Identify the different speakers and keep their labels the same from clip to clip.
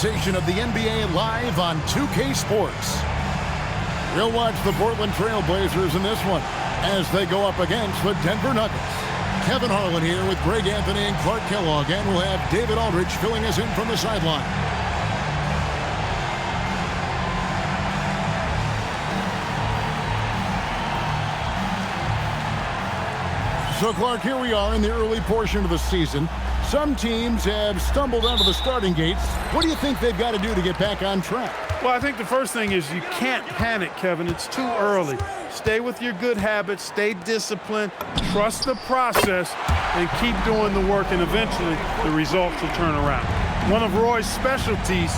Speaker 1: presentation of the NBA live on 2K Sports. We'll watch the Portland Trail Blazers in this one as they go up against the Denver Nuggets. Kevin Harlan here with Greg Anthony and Clark Kellogg, and we'll have David Aldridge filling us in from the sideline. So, Clark, here we are in the early portion of the season. Some teams have stumbled out of the starting gates. What do you think they've got to do to get back on track?
Speaker 2: Well, I think the first thing is you can't panic, Kevin. It's too early. Stay with your good habits, stay disciplined, trust the process, and keep doing the work, and eventually the results will turn around. One of Roy's specialties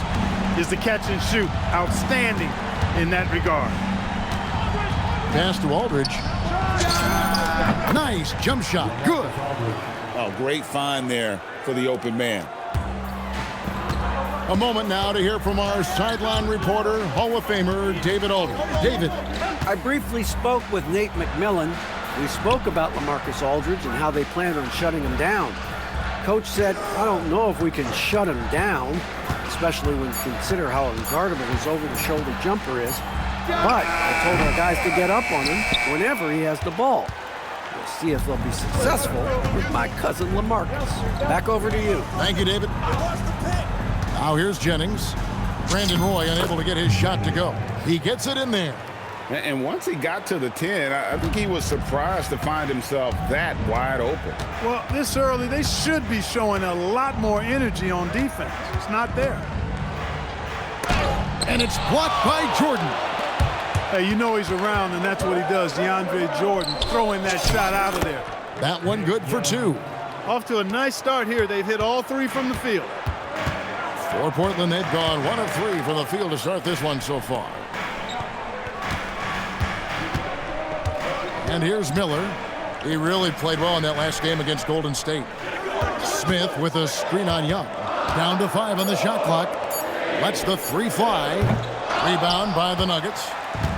Speaker 2: is the catch and shoot. Outstanding in that regard.
Speaker 1: Pass to Aldridge. Nice jump shot. Good.
Speaker 3: Oh, great find there for the open man.
Speaker 1: A moment now to hear from our sideline reporter, Hall of Famer David Aldridge. David.
Speaker 4: I briefly spoke with Nate McMillan. We spoke about LaMarcus Aldridge and how they plan on shutting him down. Coach said, I don't know if we can shut him down, especially when you consider how unguardable his over-the-shoulder jumper is. But I told our guys to get up on him whenever he has the ball. We'll see if they'll be successful with my cousin LaMarcus. Back over to you.
Speaker 1: Thank you, David. Now here's Jennings. Brandon Roy unable to get his shot to go. He gets it in there.
Speaker 3: And once he got to the 10, I think he was surprised to find himself that wide open.
Speaker 2: Well, this early, they should be showing a lot more energy on defense. It's not there.
Speaker 1: And it's blocked by Jordan.
Speaker 2: Hey, you know he's around, and that's what he does. DeAndre Jordan throwing that shot out of there.
Speaker 1: That one good for two.
Speaker 2: Off to a nice start here. They've hit all three from the field.
Speaker 1: For Portland, they've gone 1 of 3 from the field to start this one so far. And here's Miller. He really played well in that last game against Golden State. Smith with a screen on Young. Down to 5 on the shot clock. Lets the 3 fly. Rebound by the Nuggets.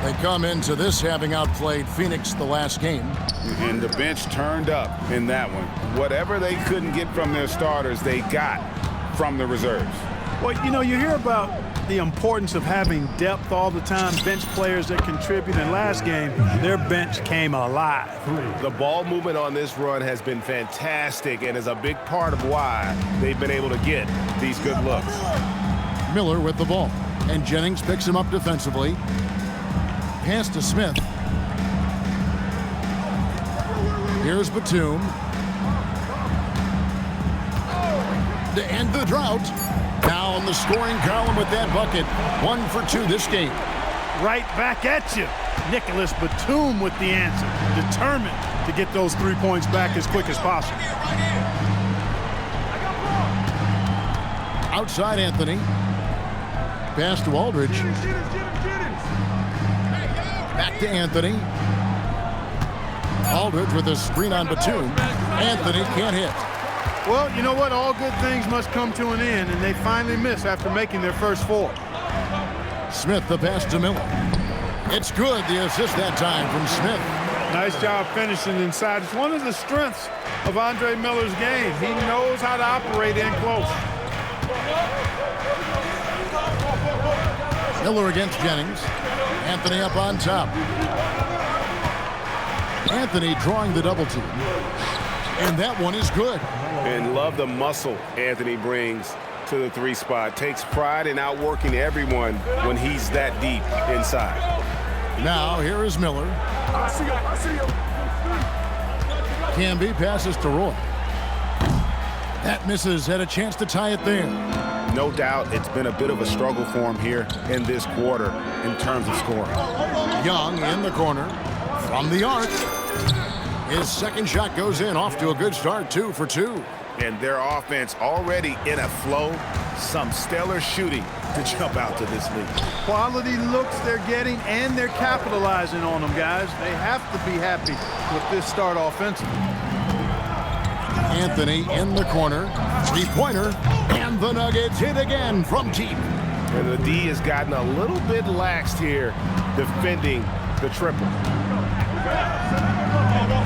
Speaker 1: They come into this having outplayed Phoenix the last game.
Speaker 3: And the bench turned up in that one. Whatever they couldn't get from their starters, they got from the reserves.
Speaker 2: Well, you know, you hear about the importance of having depth all the time, bench players that contribute. In last game, their bench came alive.
Speaker 5: The ball movement on this run has been fantastic and is a big part of why they've been able to get these good looks.
Speaker 1: Miller with the ball, and Jennings picks him up defensively. Pass to Smith. Here's Batum. To end the drought. Now in the scoring column with that bucket. 1 for 2 this game.
Speaker 2: Right back at you. Nicholas Batum with the answer. Determined to get those 3 points back as quick as possible.
Speaker 1: Outside Anthony. Pass to Aldridge. Back to Anthony. Aldridge with a screen on Batum. Anthony can't hit.
Speaker 2: Well, you know what? All good things must come to an end, and they finally miss after making their first 4.
Speaker 1: Smith the pass to Miller. It's good, the assist that time from Smith.
Speaker 2: Nice job finishing inside. It's one of the strengths of Andre Miller's game. He knows how to operate in close.
Speaker 1: Miller against Jennings. Anthony up on top. Anthony drawing the double team. And that one is good.
Speaker 5: And love the muscle Anthony brings to the 3 spot. Takes pride in outworking everyone when he's that deep inside.
Speaker 1: Now here is Miller. Camby passes to Roy. That misses. Had a chance to tie it there.
Speaker 5: No doubt it's been a bit of a struggle for him here in this quarter in terms of scoring.
Speaker 1: Young in the corner from the arc. His second shot goes in, off to a good start, 2 for 2.
Speaker 5: And their offense already in a flow. Some stellar shooting to jump out to this league.
Speaker 2: Quality looks they're getting, and they're capitalizing on them, guys. They have to be happy with this start offensively.
Speaker 1: Anthony in the corner. 3-pointer. And the Nuggets hit again from deep.
Speaker 5: And the D has gotten a little bit laxed here defending the triple.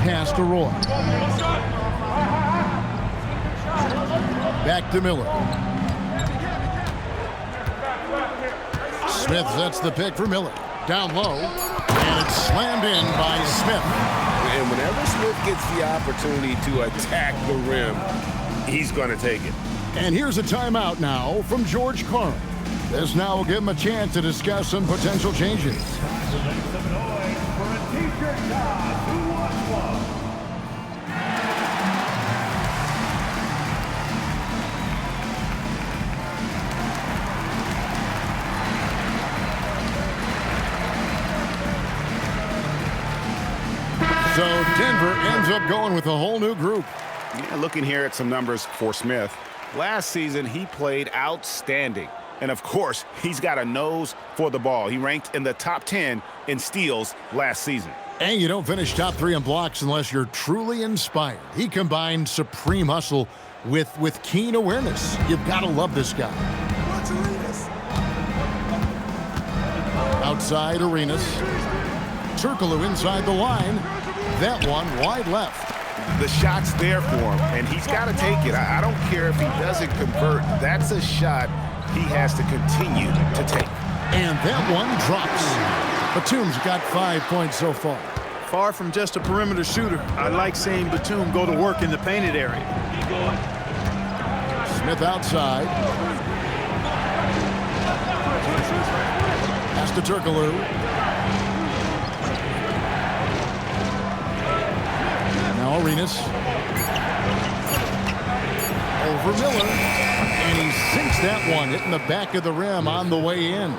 Speaker 1: Pass to Roy. Back to Miller. Smith sets the pick for Miller. Down low, and it's slammed in by Smith.
Speaker 5: And whenever Smith gets the opportunity to attack the rim, he's going to take it.
Speaker 1: And here's a timeout now from George Karl. This now will give him a chance to discuss some potential changes. So Denver ends up going with a whole new group.
Speaker 3: Yeah, looking here at some numbers for Smith. Last season, he played outstanding. And, of course, he's got a nose for the ball. He ranked in the top 10 in steals last season.
Speaker 1: And you don't finish top 3 in blocks unless you're truly inspired. He combined supreme hustle with keen awareness. You've got to love this guy. Outside Arenas. Turkoglu inside the line. That one wide left.
Speaker 3: The shot's there for him, and he's got to take it. I don't care if he doesn't convert. That's a shot he has to continue to take.
Speaker 1: And that one drops. Batum's got 5 points so far.
Speaker 2: Far from just a perimeter shooter, I like seeing Batum go to work in the painted area.
Speaker 1: Smith outside. Pass to Turkoglu. Now Arenas. Over Miller. And he sinks that one, hitting the back of the rim on the way in.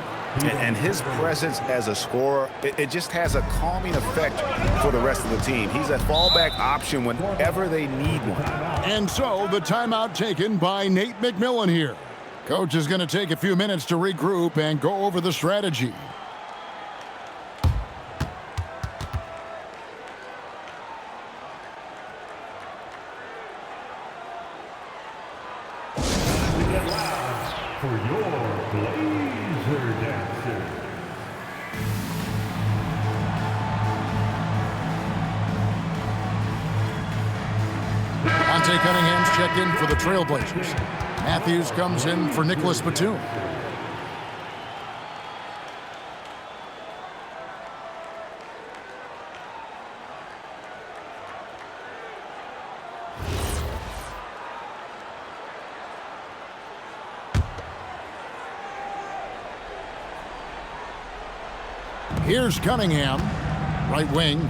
Speaker 3: And his presence as a scorer, it just has a calming effect for the rest of the team. He's a fallback option whenever they need one.
Speaker 1: And so the timeout taken by Nate McMillan here. Coach is going to take a few minutes to regroup and go over the strategy.
Speaker 6: For your Blazer dancer.
Speaker 1: Dante Cunningham's checked in for the Trailblazers. Matthews comes in for Nicholas Batum. Here's Cunningham, right wing.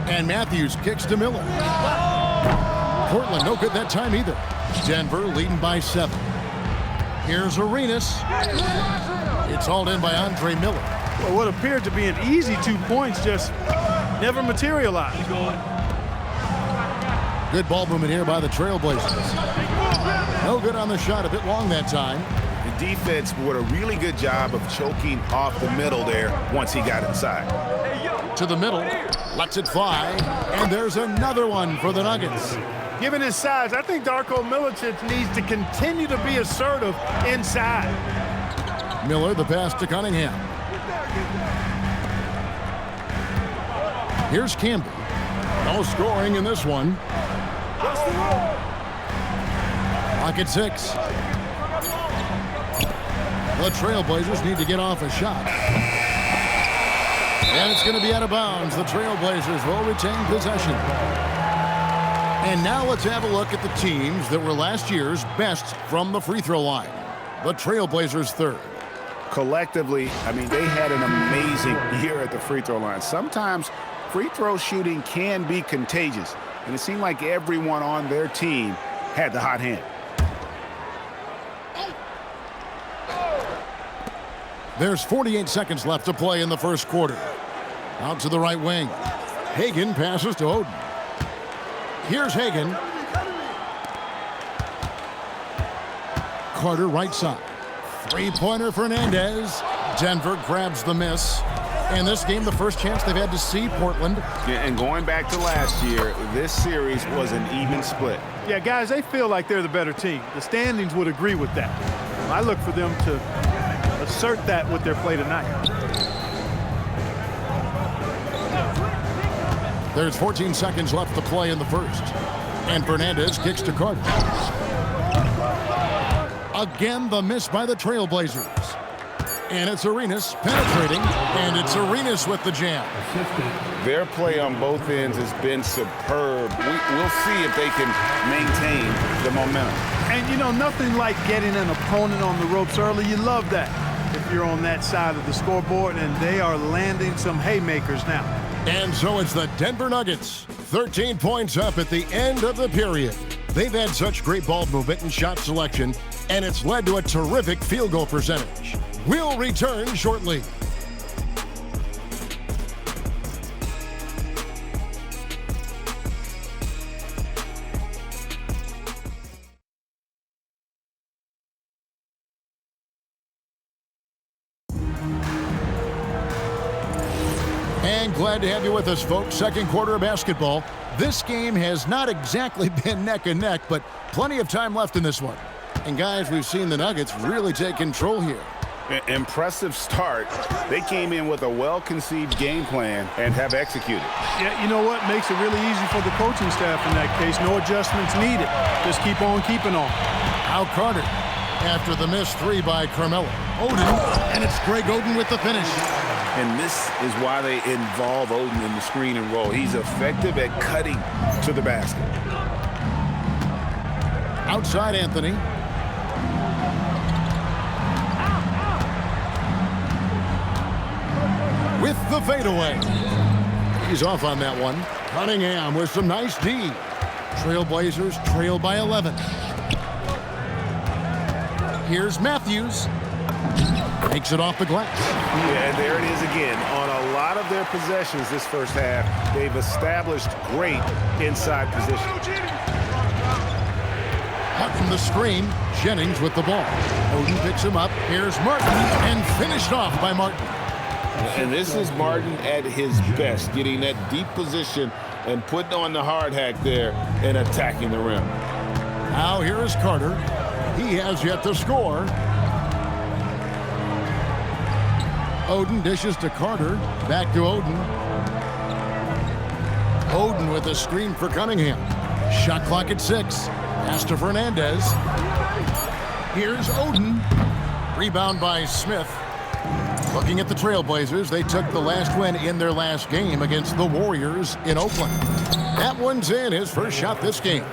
Speaker 1: And Matthews kicks to Miller. Portland no good that time either. Denver leading by 7. Here's Arenas. It's hauled in by Andre Miller.
Speaker 2: Well, what appeared to be an easy 2 points just never materialized.
Speaker 1: Good ball movement here by the Trailblazers. No good on the shot, a bit long that time.
Speaker 3: The defense did a really good job of choking off the middle there once he got inside.
Speaker 1: To the middle, lets it fly, and there's another one for the Nuggets.
Speaker 2: Given his size, I think Darko Milicic needs to continue to be assertive inside.
Speaker 1: Miller, the pass to Cunningham. Here's Campbell. No scoring in this one. Lock at 6. The Trailblazers need to get off a shot. And it's going to be out of bounds. The Trailblazers will retain possession. And now let's have a look at the teams that were last year's best from the free throw line. The Trailblazers third.
Speaker 3: Collectively, I mean, they had an amazing year at the free throw line. Sometimes free throw shooting can be contagious, and it seemed like everyone on their team had the hot hand.
Speaker 1: There's 48 seconds left to play in the first quarter. Out to the right wing. Hagan passes to Oden. Here's Hagan. Carter right side. Three-pointer Fernandez. Denver grabs the miss. In this game, the first chance they've had to see Portland.
Speaker 3: Yeah, and going back to last year, this series was an even split.
Speaker 2: Yeah, guys, they feel like they're the better team. The standings would agree with that. I look for them to assert that with their play tonight.
Speaker 1: There's 14 seconds left to play in the first. And Fernandez kicks to Carter. Again, the miss by the Trailblazers. And it's Arenas penetrating, and it's Arenas with the jam.
Speaker 5: Their play on both ends has been superb. We'll see if they can maintain the momentum.
Speaker 2: And, you know, nothing like getting an opponent on the ropes early. You love that if you're on that side of the scoreboard, and they are landing some haymakers now.
Speaker 1: And so it's the Denver Nuggets, 13 points up at the end of the period. They've had such great ball movement and shot selection, and it's led to a terrific field goal percentage. We'll return shortly. And glad to have you with us, folks. Second quarter of basketball. This game has not exactly been neck and neck, but plenty of time left in this one. And guys, we've seen the Nuggets really take control here.
Speaker 3: Impressive start. They came in with a well-conceived game plan and have executed.
Speaker 2: Yeah, you know what? Makes it really easy for the coaching staff in that case. No adjustments needed. Just keep on keeping on.
Speaker 1: Al Carter after the missed three by Carmelo. Oden, and it's Greg Oden with the finish.
Speaker 3: And this is why they involve Oden in the screen and roll. He's effective at cutting to the basket.
Speaker 1: Outside Anthony. With the fadeaway. He's off on that one. Cunningham with some nice D. Trailblazers trail by 11. Here's Matthews. Makes it off the glass.
Speaker 3: Yeah, and there it is again. On a lot of their possessions this first half, they've established great inside position.
Speaker 1: Out from the screen, Jennings with the ball. Oden picks him up. Here's Martin, and finished off by Martin.
Speaker 5: And this is Martin at his best, getting that deep position and putting on the hard hack there and attacking the rim.
Speaker 1: Now here is Carter. He has yet to score. Oden dishes to Carter. Back to Oden. Oden with a screen for Cunningham. Shot clock at 6. Pass to Fernandez. Here's Oden. Rebound by Smith. Looking at the Trailblazers, they took the last win in their last game against the Warriors in Oakland. That one's in, his first shot this game.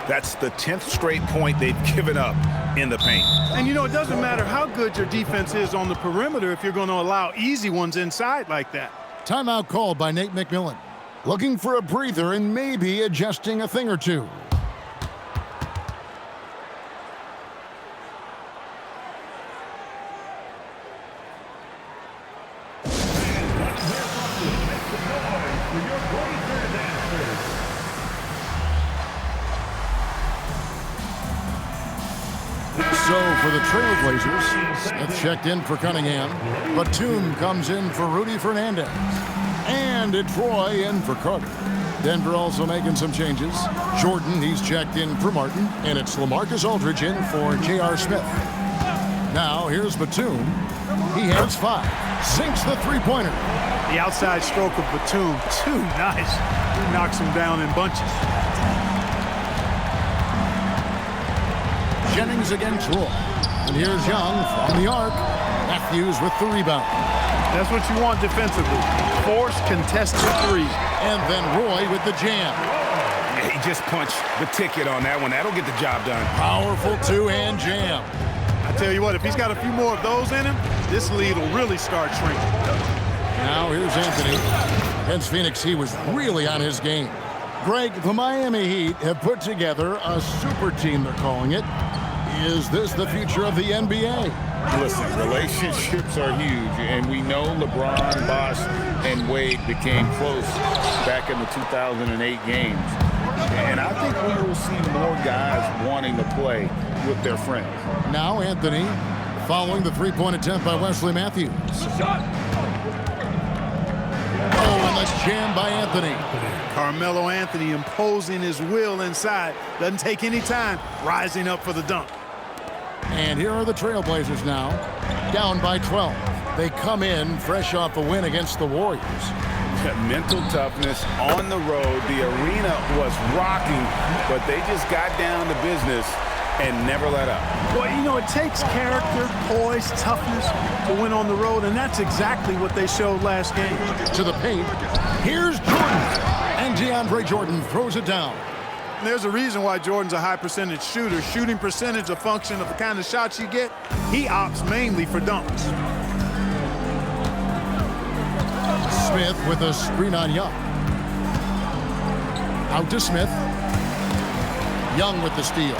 Speaker 3: That's the 10th straight point they've given up in the paint.
Speaker 2: And, you know, it doesn't matter how good your defense is on the perimeter if you're going to allow easy ones inside like that.
Speaker 1: Timeout called by Nate McMillan. Looking for a breather and maybe adjusting a thing or two. So for the Trailblazers, Smith checked in for Cunningham. Batum comes in for Rudy Fernandez. And it's Roy in for Carter. Denver also making some changes. Jordan, he's checked in for Martin. And it's LaMarcus Aldridge in for J.R. Smith. Now here's Batum. He has 5. Sinks the three-pointer.
Speaker 2: The outside stroke of Batum, too nice. He knocks him down in bunches.
Speaker 1: Jennings against Roy. And here's Young from the arc. Matthews with the rebound.
Speaker 2: That's what you want defensively. Force contested three.
Speaker 1: And then Roy with the jam.
Speaker 3: Yeah, he just punched the ticket on that one. That'll get the job done.
Speaker 1: Powerful two-hand jam.
Speaker 2: I tell you what, if he's got a few more of those in him, this lead will really start shrinking.
Speaker 1: Now here's Anthony. Against Phoenix, he was really on his game. Greg, the Miami Heat have put together a super team, they're calling it. Is this the future of the NBA?
Speaker 5: Listen, relationships are huge, and we know LeBron, Bosh, and Wade became close back in the 2008 games. And I think we will see more guys wanting to play with their friends.
Speaker 1: Now Anthony, following the three-point attempt by Wesley Matthews. Oh, and the jam by Anthony.
Speaker 2: Carmelo Anthony imposing his will inside. Doesn't take any time, rising up for the dunk.
Speaker 1: And here are the Trailblazers now, down by 12. They come in fresh off a win against the Warriors.
Speaker 3: Mental toughness on the road. The arena was rocking, but they just got down to business and never let up.
Speaker 2: Well, you know, it takes character, poise, toughness to win on the road, and that's exactly what they showed last game.
Speaker 1: To the paint. Here's Jordan. And DeAndre Jordan throws it down.
Speaker 2: And there's a reason why Jordan's a high percentage shooter. Shooting percentage a function of the kind of shots you get. He opts mainly for dunks.
Speaker 1: Smith with a screen on Young. Out to Smith. Young with the steal.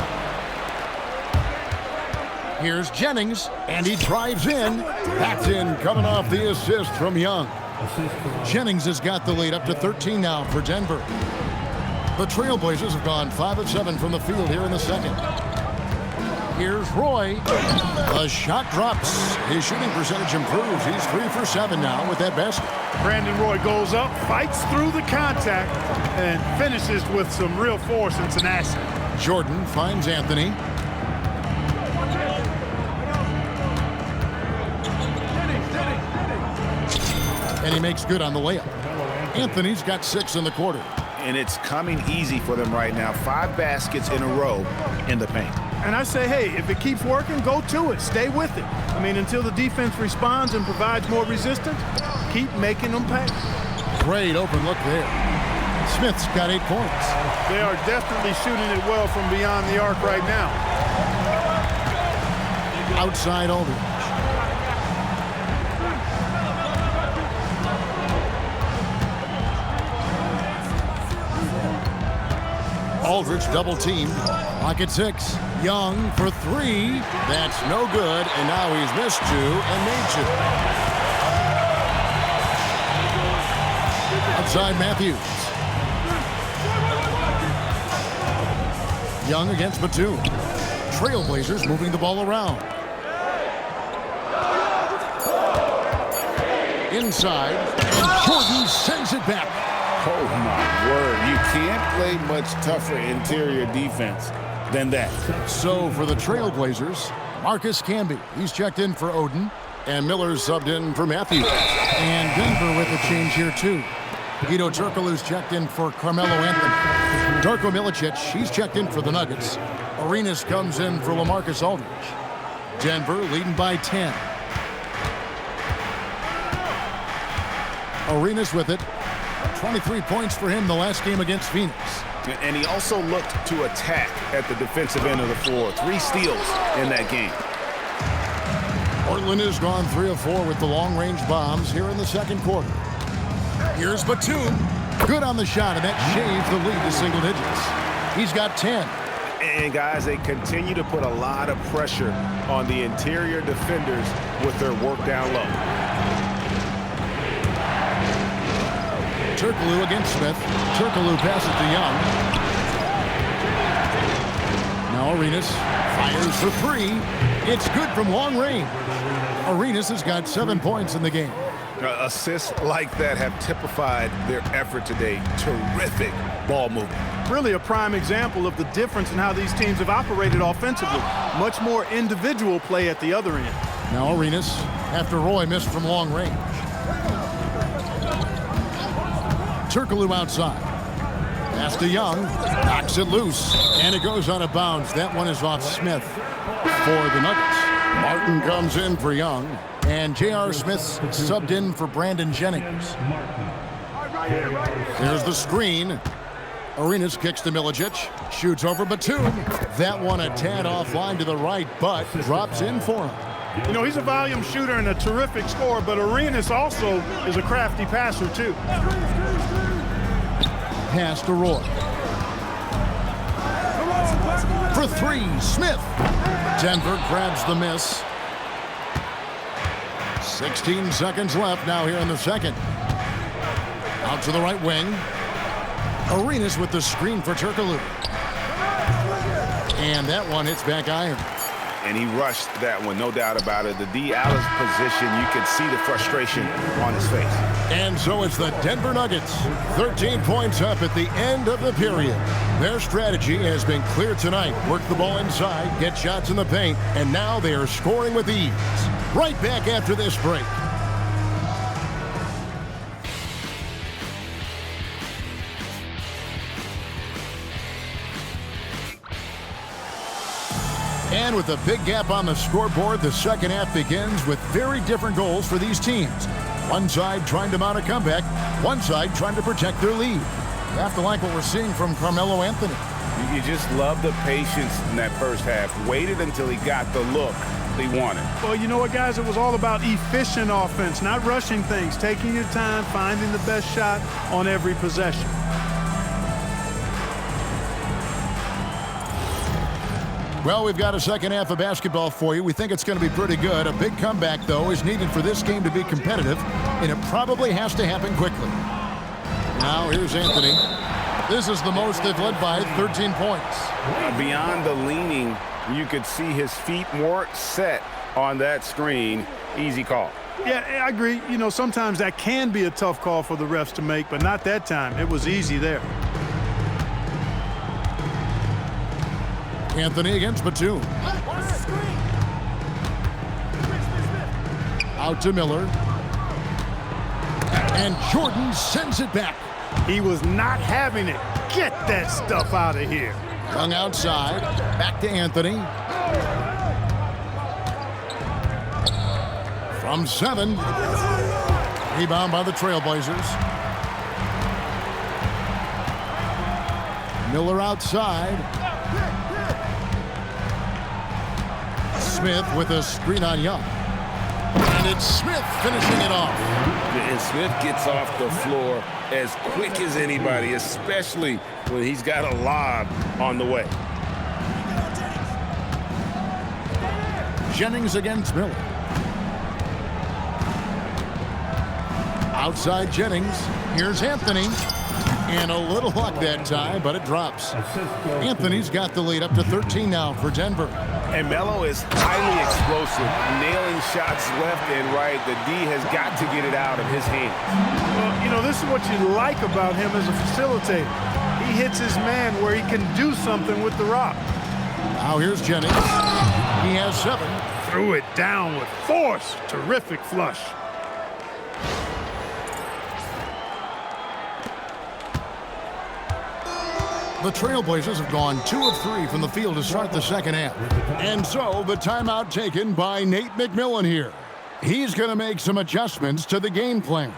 Speaker 1: Here's Jennings, and he drives in. That's in, coming off the assist from Young. Jennings has got the lead up to 13 now for Denver. The Trailblazers have gone 5 of 7 from the field here in the second. Here's Roy. The shot drops. His shooting percentage improves. He's 3 for 7 now with that basket.
Speaker 2: Brandon Roy goes up, fights through the contact, and finishes with some real force and tenacity.
Speaker 1: Jordan finds Anthony. And he makes good on the layup. Anthony's got 6 in the quarter.
Speaker 3: And it's coming easy for them right now. 5 baskets in a row in the paint.
Speaker 2: And I say, hey, if it keeps working, go to it. Stay with it. I mean, until the defense responds and provides more resistance, keep making them pay.
Speaker 1: Great open look there. Smith's got 8 points.
Speaker 2: They are definitely shooting it well from beyond the arc right now.
Speaker 1: Outside Aldridge. Aldridge double teamed. Pocket 6. Young for 3. That's no good. And now he's missed 2 and made 2. Outside Matthews. Young against Batum. Trailblazers moving the ball around. Inside. And Jordan sends it back.
Speaker 5: Oh, my word. You can't play much tougher interior defense than that.
Speaker 1: So for the Trailblazers, Marcus Camby. He's checked in for Oden. And Miller's subbed in for Matthews. And Denver with a change here, too. Guido Turkoglu's checked in for Carmelo Anthony. Darko Milicic, he's checked in for the Nuggets. Arenas comes in for LaMarcus Aldridge. Denver leading by 10. Arenas with it. 23 points for him the last game against Phoenix.
Speaker 3: And he also looked to attack at the defensive end of the floor. 3 steals in that game.
Speaker 1: Portland has gone 3 of 4 with the long-range bombs here in the second quarter. Here's Batum. Good on the shot, and that shaves the lead to single digits. He's got 10.
Speaker 3: And, guys, they continue to put a lot of pressure on the interior defenders with their work down low.
Speaker 1: Turkoglu against Smith. Turkoglu passes to Young. Now Arenas fires for 3. It's good from long range. Arenas has got 7 points in the game.
Speaker 3: Assists like that have typified their effort today. Terrific ball movement.
Speaker 2: Really a prime example of the difference in how these teams have operated offensively. Much more individual play at the other end.
Speaker 1: Now Arenas, after Roy missed from long range. Turkoglu outside. Pass to Young. Knocks it loose. And it goes out of bounds. That one is off Smith for the Nuggets. Martin comes in for Young. And J.R. Smith's subbed in for Brandon Jennings. There's the screen. Arenas kicks to Milicic. Shoots over Batum. That one a tad offline to the right, but drops in for him.
Speaker 2: You know, he's a volume shooter and a terrific scorer, but Arenas also is a crafty passer, too.
Speaker 1: Pass to Roy. For 3, Smith. Denver grabs the miss. 16 seconds left now here in the second. Out to the right wing. Arenas with the screen for Turkoglu. And that one hits back iron.
Speaker 3: And he rushed that one, no doubt about it. The D. Allen's position, you can see the frustration on his face.
Speaker 1: And so it's the Denver Nuggets, 13 points up at the end of the period. Their strategy has been clear tonight. Work the ball inside, get shots in the paint, and now they are scoring with ease. Right back after this break. And with a big gap on the scoreboard, the second half begins with very different goals for these teams. One side trying to mount a comeback, one side trying to protect their lead. You have to like what we're seeing from Carmelo Anthony.
Speaker 3: You just love the patience in that first half. Waited until he got the look he wanted.
Speaker 2: Well, you know what, guys? It was all about efficient offense, not rushing things, taking your time, finding the best shot on every possession.
Speaker 1: Well, we've got a second half of basketball for you. We think it's going to be pretty good. A big comeback, though, is needed for this game to be competitive, and it probably has to happen quickly. Now, here's Anthony. This is the most they've led by, 13 points.
Speaker 3: Beyond the leaning, you could see his feet more set on that screen. Easy call.
Speaker 2: Yeah, I agree. You know, sometimes that can be a tough call for the refs to make, but not that time. It was easy there.
Speaker 1: Anthony against Batum. Out to Miller. And Jordan sends it back.
Speaker 2: He was not having it. Get that stuff out of here.
Speaker 1: Young outside. Back to Anthony. From 7. Rebound by the Trailblazers. Miller outside. Smith with a screen on Young. And it's Smith finishing it off.
Speaker 5: And Smith gets off the floor as quick as anybody, especially when he's got a lob on the way.
Speaker 1: Jennings against Miller. Outside Jennings. Here's Anthony. And a little luck that time, but it drops. Anthony's got the lead up to 13 now for Denver.
Speaker 3: And Melo is highly explosive, nailing shots left and right. The D has got to get it out of his hands.
Speaker 2: Well, you know, this is what you like about him as a facilitator. He hits his man where he can do something with the rock.
Speaker 1: Now here's Jennings. He has 7.
Speaker 2: Threw it down with force. Terrific flush.
Speaker 1: The Trailblazers have gone 2 of 3 from the field to start the second half. And so the timeout taken by Nate McMillan here. He's going to make some adjustments to the game plan.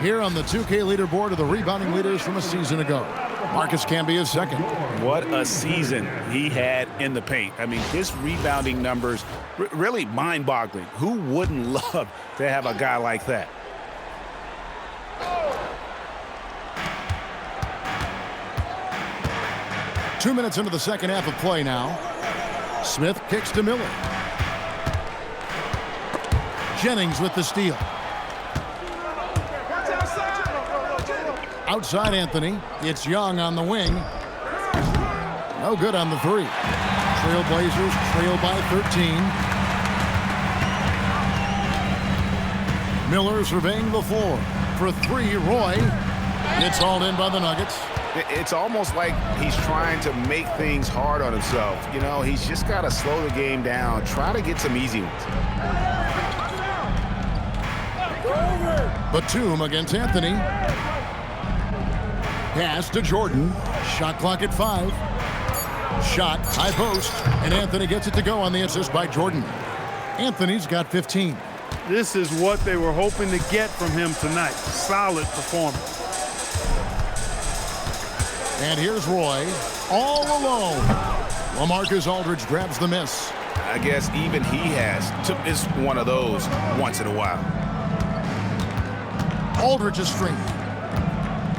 Speaker 1: Here on the 2K leaderboard are the rebounding leaders from a season ago. Marcus Camby is second.
Speaker 3: What a season he had in the paint. I mean, his rebounding numbers really mind-boggling. Who wouldn't love to have a guy like that?
Speaker 1: Two minutes into the second half of play now. Smith kicks to Miller. Jennings with the steal. Outside Anthony. It's Young on the wing. No good on the 3. Trailblazers trail by 13. Miller surveying the floor. For 3, Roy. It's hauled in by the Nuggets.
Speaker 3: It's almost like he's trying to make things hard on himself. You know, he's just got to slow the game down. Try to get some easy ones.
Speaker 1: Batum against Anthony. Pass to Jordan. Shot clock at 5. Shot, high post, and Anthony gets it to go on the assist by Jordan. Anthony's got 15.
Speaker 2: This is what they were hoping to get from him tonight. Solid performance.
Speaker 1: And here's Roy, all alone. LaMarcus Aldridge grabs the miss.
Speaker 3: I guess even he has to miss one of those once in a while.
Speaker 1: Aldridge is free.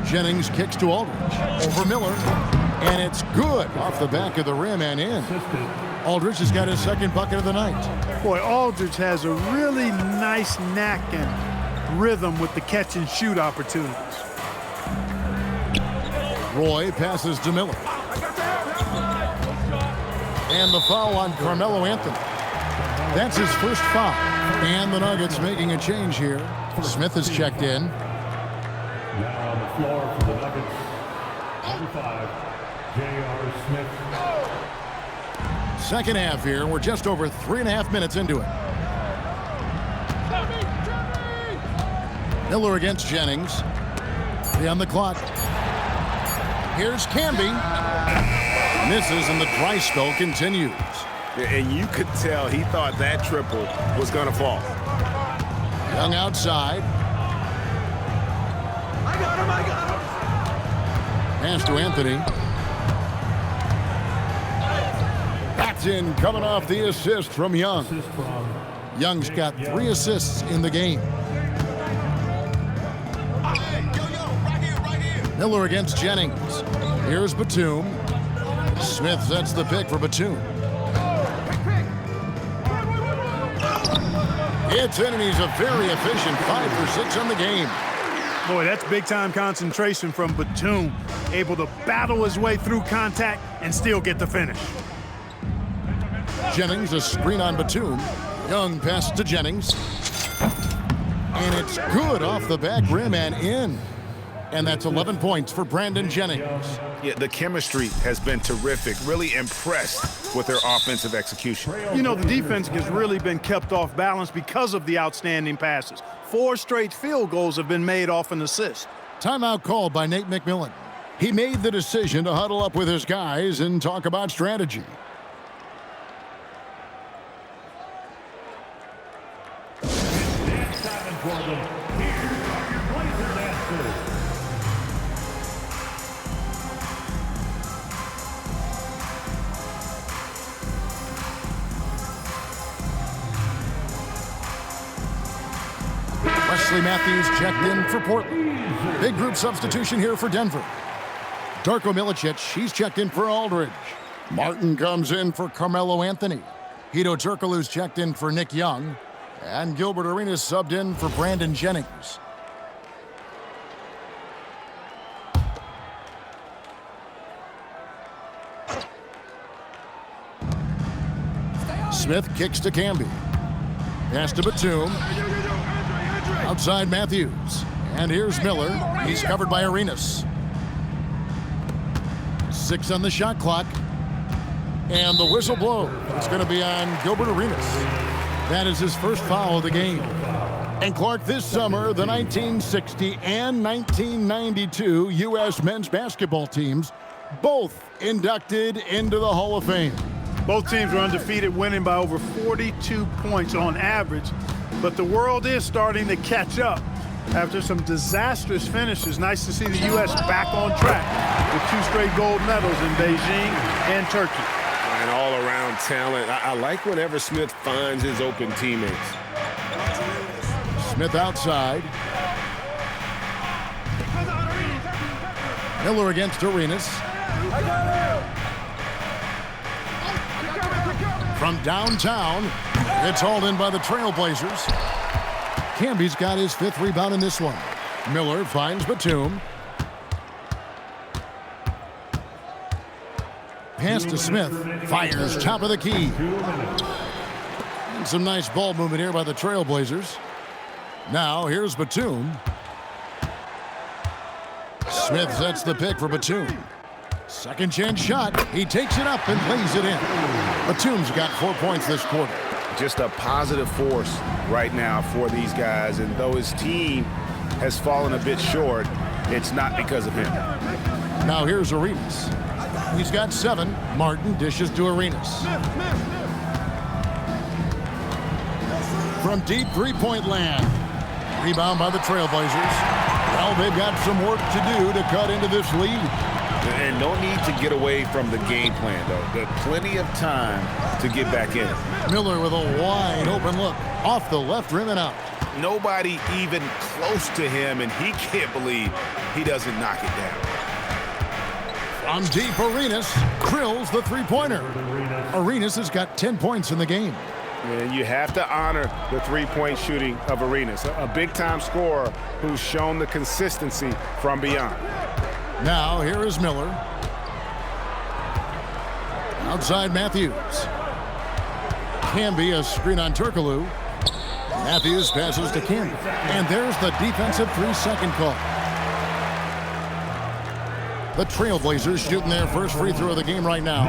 Speaker 1: Jennings kicks to Aldridge. Over Miller. And it's good off the back of the rim and in. Aldridge has got his second bucket of the night.
Speaker 2: Boy, Aldridge has a really nice knack and rhythm with the catch and shoot opportunities.
Speaker 1: Roy passes to Miller. And the foul on Carmelo Anthony. That's his first foul. And the Nuggets making a change here. Smith has checked in.
Speaker 6: Now on the floor for the Nuggets, number 5, J.R. Smith.
Speaker 1: Second half here. We're just over 3.5 minutes into it. Miller against Jennings. 3 on the clock. Here's Camby. Misses, and the dry spell continues.
Speaker 3: And you could tell he thought that triple was going to fall.
Speaker 1: Young outside.
Speaker 7: I got him.
Speaker 1: Pass to Anthony. That's in, coming off the assist from Young.
Speaker 6: Assist from
Speaker 1: Young's got 3 assists in the game. Miller against Jennings. Here's Batum. Smith sets the pick for Batum. It's in, and he's a very efficient 5 for 6 on the game.
Speaker 2: Boy, that's big-time concentration from Batum. Able to battle his way through contact and still get the finish.
Speaker 1: Jennings, a screen on Batum. Young pass to Jennings. And it's good off the back rim and in. And that's 11 points for Brandon Jennings.
Speaker 3: Yeah, the chemistry has been terrific. Really impressed with their offensive execution.
Speaker 2: You know, the defense has really been kept off balance because of the outstanding passes. 4 straight field goals have been made off an assist.
Speaker 1: Timeout called by Nate McMillan. He made the decision to huddle up with his guys and talk about strategy.
Speaker 6: dance time for them. Here are your Blazer dancers.
Speaker 1: Wesley Matthews checked in for Portland. Big group substitution here for Denver. Darko Milicic, he's checked in for Aldridge. Martin comes in for Carmelo Anthony. Hedo Turkoglu's checked in for Nick Young. And Gilbert Arenas subbed in for Brandon Jennings. Smith kicks to Camby. Pass to Batum. Outside Matthews. And here's Miller. He's covered by Arenas. 6 on the shot clock. And the whistle blows. It's going to be on Gilbert Arenas. That is his first foul of the game. And Clark, this summer, the 1960 and 1992 U.S. men's basketball teams both inducted into the Hall of Fame.
Speaker 2: Both teams were undefeated, winning by over 42 points on average. But the world is starting to catch up. After some disastrous finishes, nice to see the U.S. back on track with 2 straight gold medals in Beijing and Turkey.
Speaker 8: And all-around talent. I like whenever Smith finds his open teammates.
Speaker 1: Smith outside. Miller against Arenas. From downtown, it's hauled in by the Trailblazers. Camby's got his 5th rebound in this one. Miller finds Batum. Pass to Smith. Fires top of the key. And some nice ball movement here by the Trailblazers. Now here's Batum. Smith sets the pick for Batum. Second chance shot. He takes it up and lays it in. Batum's got 4 points this quarter.
Speaker 3: Just a positive force right now for these guys. And though his team has fallen a bit short, it's not because of him.
Speaker 1: Now here's Arenas. He's got 7. Martin dishes to Arenas. From deep three-point land. Rebound by the Trailblazers. Well, they've got some work to do to cut into this lead.
Speaker 5: And no need to get away from the game plan, though. There's plenty of time to get back in.
Speaker 1: Miller with a wide open look. Off the left rim and out.
Speaker 3: Nobody even close to him, and he can't believe he doesn't knock it down.
Speaker 1: From deep, Arenas drills the three-pointer. Arenas has got 10 points in the game.
Speaker 3: And you have to honor the three-point shooting of Arenas, a big-time scorer who's shown the consistency from beyond.
Speaker 1: Now here is Miller. Outside Matthews. Camby, a screen on Turkoglu. Matthews passes to Camby. And there's the defensive 3-second call. The Trailblazers shooting their first free throw of the game right now.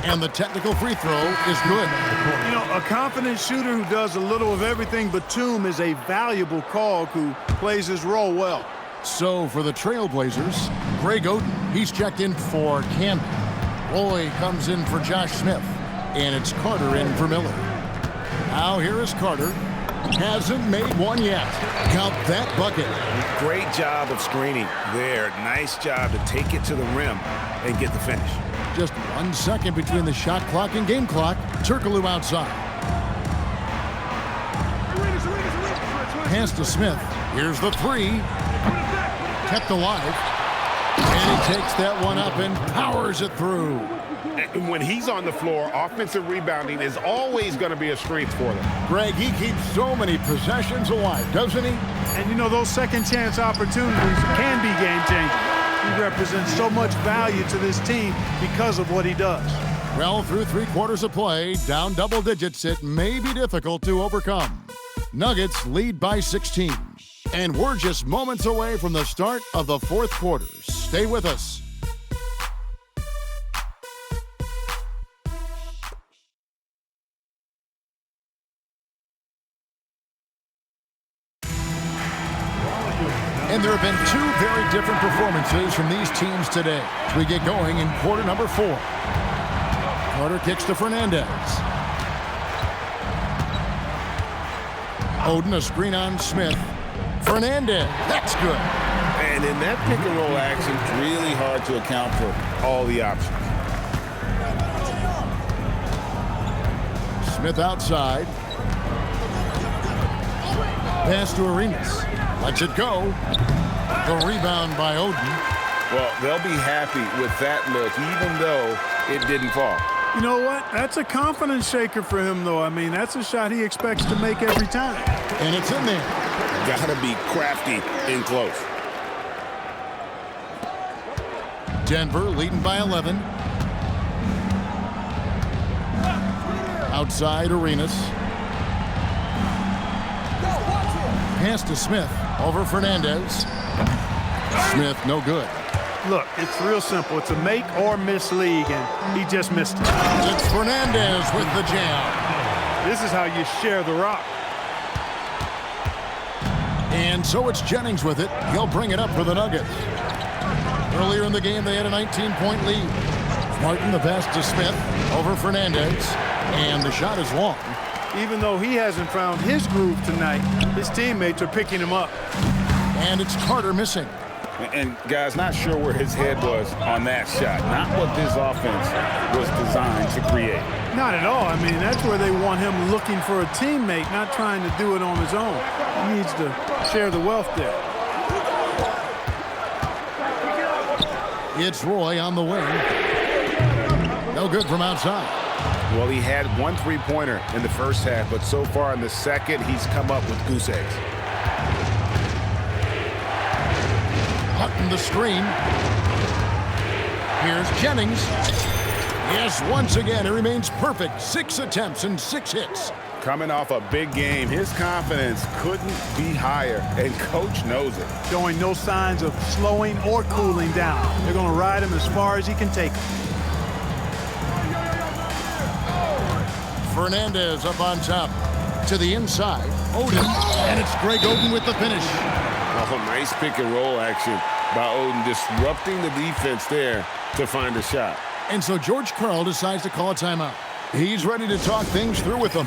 Speaker 1: And the technical free throw is good.
Speaker 2: You know, a confident shooter who does a little of everything but Tomb is a valuable cog who plays his role well.
Speaker 1: So for the Trailblazers, Greg Oden, he's checked in for Camden. Roy comes in for Josh Smith. And it's Carter in for Miller. Now here is Carter. Hasn't made one yet. Count that bucket.
Speaker 3: Great job of screening there. Nice job to take it to the rim and get the finish.
Speaker 1: Just 1 second between the shot clock and game clock. Turkoglu outside. Pass to Smith. Here's the three. Kept alive. And he takes that one up and powers it through.
Speaker 3: And when he's on the floor, offensive rebounding is always going to be a strength for them.
Speaker 1: Greg, he keeps so many possessions alive, doesn't he?
Speaker 2: And you know, those second chance opportunities can be game changing. He represents so much value to this team because of what he does.
Speaker 1: Well, through 3/4 of play, down double digits, it may be difficult to overcome. Nuggets lead by 16. And we're just moments away from the start of the fourth quarter. Stay with us. And there have been two very different performances from these teams today. We get going in quarter number 4. Carter kicks to Fernandez. Oden, a screen on Smith. Fernandez, that's good.
Speaker 5: And in that pick and roll action, it's really hard to account for all the options.
Speaker 1: Smith outside. Pass to Arenas. Lets it go. The rebound by Oden.
Speaker 5: Well, they'll be happy with that look, even though it didn't fall.
Speaker 2: You know what? That's a confidence shaker for him, though. I mean, that's a shot he expects to make every time.
Speaker 1: And it's in there.
Speaker 8: Gotta be crafty in close.
Speaker 1: Denver leading by 11. Outside Arenas. Pass to Smith over Fernandez. Smith, no good.
Speaker 2: Look, it's real simple. It's a make or miss league, and he just missed it.
Speaker 1: It's Fernandez with the jam.
Speaker 2: This is how you share the rock.
Speaker 1: And so it's Jennings with it. He'll bring it up for the Nuggets. Earlier in the game, they had a 19-point lead. Martin, the pass to Smith over Fernandez. And the shot is long.
Speaker 2: Even though he hasn't found his groove tonight, his teammates are picking him up.
Speaker 1: And it's Carter missing.
Speaker 5: And, guys, not sure where his head was on that shot. Not what this offense was designed to create.
Speaker 2: Not at all. I mean, that's where they want him looking for a teammate, not trying to do it on his own. He needs to share the wealth there.
Speaker 1: It's Roy on the wing. No good from outside.
Speaker 3: Well, he had one three-pointer in the first half, but so far in the second, he's come up with goose eggs.
Speaker 1: Hutton the screen. Here's Jennings. Yes, once again, it remains perfect. 6 attempts and 6 hits.
Speaker 3: Coming off a big game, his confidence couldn't be higher, and Coach knows it.
Speaker 2: Showing no signs of slowing or cooling down. They're going to ride him as far as he can take him.
Speaker 1: Fernandez up on top. To the inside. Oden. And it's Greg Oden with the finish.
Speaker 8: Oh, nice pick and roll action by Oden, disrupting the defense there to find a shot.
Speaker 1: And so George Karl decides to call a timeout. He's ready to talk things through with them.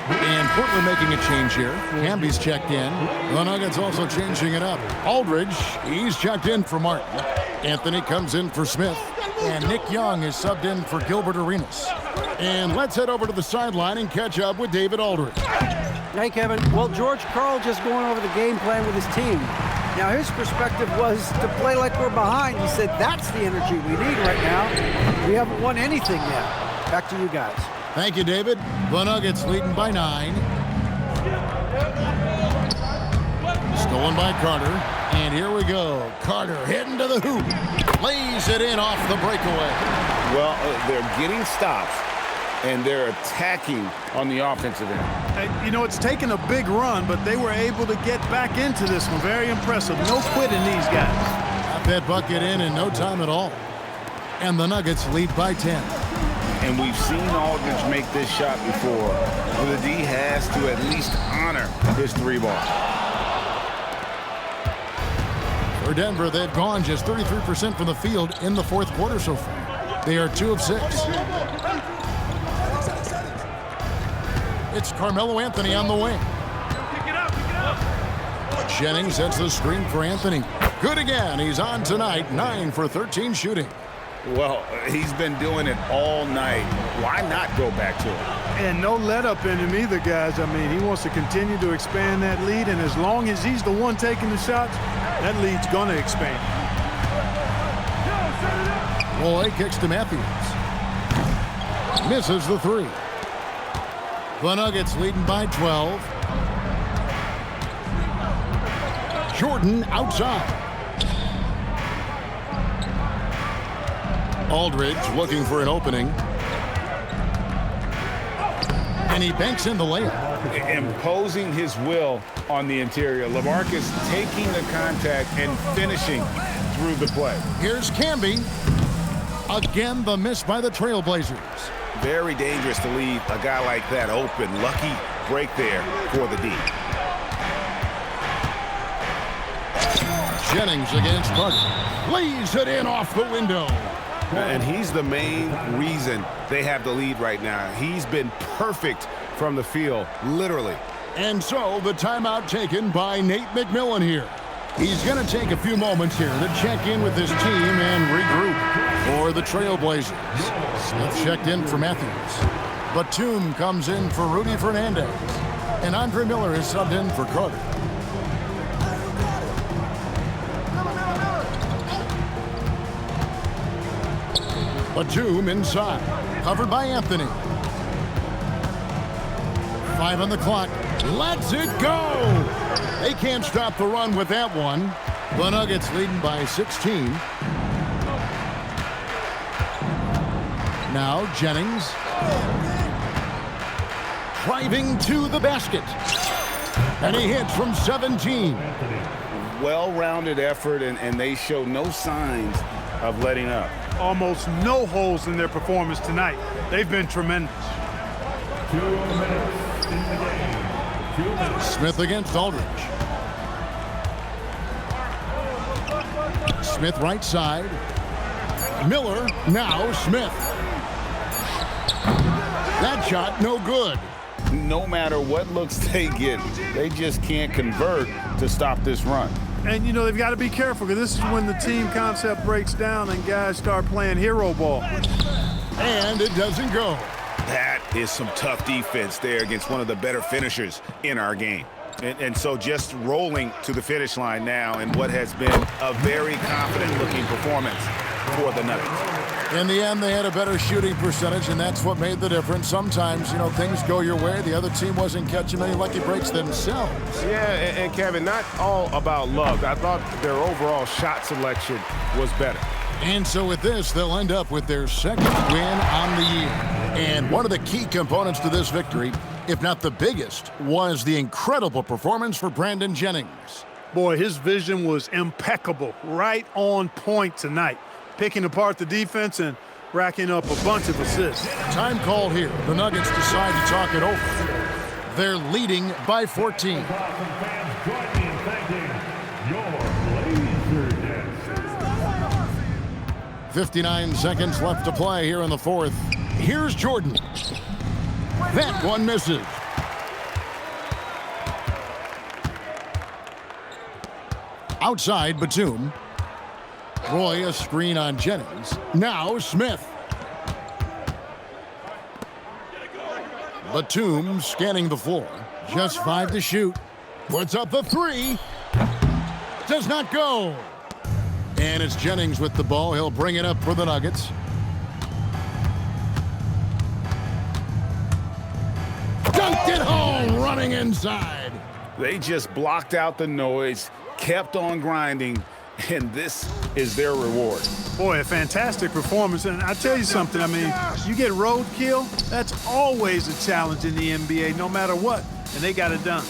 Speaker 1: And Portland making a change here. Camby's checked in. The Nuggets also changing it up. Aldridge, he's checked in for Martin. Anthony comes in for Smith. And Nick Young is subbed in for Gilbert Arenas. And let's head over to the sideline and catch up with David Aldridge.
Speaker 4: Hey, Kevin. Well, George Karl just going over the game plan with his team. Now, his perspective was to play like we're behind. He said that's the energy we need right now. We haven't won anything yet. Back to you guys.
Speaker 1: Thank you, David. The Nuggets leading by 9. Stolen by Carter. And here we go. Carter heading to the hoop. Lays it in off the breakaway.
Speaker 5: Well, they're getting stops, and they're attacking on the offensive end.
Speaker 2: And, you know, it's taken a big run, but they were able to get back into this one. Very impressive. No quitting these guys.
Speaker 1: Got that bucket in no time at all. And the Nuggets lead by 10.
Speaker 5: And we've seen Aldridge make this shot before. Well, the D has to at least honor his 3-ball.
Speaker 1: For Denver, they've gone just 33% from the field in the fourth quarter so far. They are 2 of 6. It's Carmelo Anthony on the wing. Jennings sets the screen for Anthony. Good again. He's on tonight, 9 for 13 shooting.
Speaker 5: Well, he's been doing it all night. Why not go back to it?
Speaker 2: And no let up in him either, guys. I mean, he wants to continue to expand that lead, and as long as he's the one taking the shots, that lead's going to expand.
Speaker 1: Roy kicks to Matthews. Misses the 3. The Nuggets leading by 12. Jordan outside. Aldridge looking for an opening. And he banks in the layup.
Speaker 5: Imposing his will on the interior. LaMarcus taking the contact and finishing through the play.
Speaker 1: Here's Camby. Again, the miss by the Trailblazers.
Speaker 3: Very dangerous to leave a guy like that open. Lucky break there for the D.
Speaker 1: Jennings against Carter. Lays it in off the window.
Speaker 3: And he's the main reason they have the lead right now. He's been perfect from the field, literally.
Speaker 1: And so the timeout taken by Nate McMillan here. He's going to take a few moments here to check in with his team and regroup for the Trailblazers. Smith checked in for Matthews. Batum comes in for Rudy Fernandez. And Andre Miller is subbed in for Carter. Batum inside, covered by Anthony. 5 on the clock. Let's it go! They can't stop the run with that one. The Nuggets leading by 16. Now Jennings. Driving to the basket. And he hits from 17.
Speaker 5: Well-rounded effort, and they show no signs of letting up.
Speaker 2: Almost no holes in their performance tonight. They've been tremendous.
Speaker 6: 2 minutes in the game. 2 minutes.
Speaker 1: Smith against Aldridge. Smith right side. Miller, now Smith. That shot no good.
Speaker 5: No matter what looks they get, they just can't convert to stop this run.
Speaker 2: And, you know, they've got to be careful because this is when the team concept breaks down and guys start playing hero ball.
Speaker 1: And it doesn't go.
Speaker 3: That is some tough defense there against one of the better finishers in our game. And so just rolling to the finish line now in what has been a very confident-looking performance for the Nuggets.
Speaker 1: In the end, they had a better shooting percentage, and that's what made the difference. Sometimes, you know, things go your way. The other team wasn't catching many lucky breaks themselves.
Speaker 8: Yeah, and Kevin, not all about luck. I thought their overall shot selection was better.
Speaker 1: And so with this, they'll end up with their second win on the year. And one of the key components to this victory, if not the biggest, was the incredible performance for Brandon Jennings.
Speaker 2: Boy, his vision was impeccable, right on point tonight. Picking apart the defense and racking up a bunch of assists.
Speaker 1: Time called here. The Nuggets decide to talk it over. They're leading by 14.
Speaker 6: Boston fans, join me in thanking your Blazer dancers.
Speaker 1: 59 seconds left to play here in the fourth. Here's Jordan. That one misses. Outside, Batum. Roy, a screen on Jennings. Now Smith. Batum scanning the floor. Just 5 to shoot. Puts up the 3. Does not go. And it's Jennings with the ball. He'll bring it up for the Nuggets. Dunked it home, running inside.
Speaker 5: They just blocked out the noise, kept on grinding, and this is their reward.
Speaker 2: Boy, a fantastic performance. And I tell you something, I mean, you get roadkill, that's always a challenge in the NBA, no matter what. And they got it done.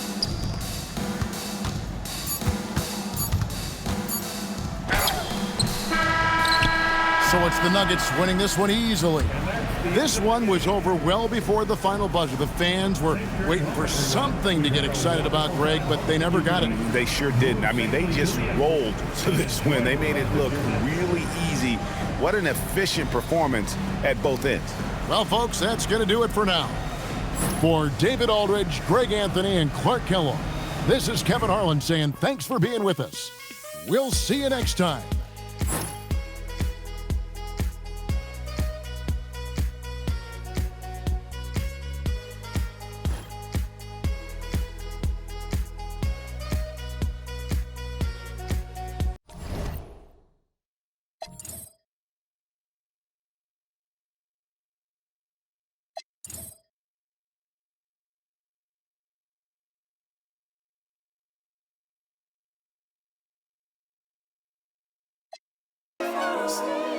Speaker 1: So it's the Nuggets winning this one easily. This one was over well before the final buzzer. The fans were waiting for something to get excited about, Greg, but they never got it.
Speaker 3: They sure didn't. I mean, they just rolled to this win. They made it look really easy. What an efficient performance at both ends.
Speaker 1: Well, folks, that's going to do it for now. For David Aldridge, Greg Anthony, and Clark Kellogg, this is Kevin Harlan saying thanks for being with us. We'll see you next time.
Speaker 7: First.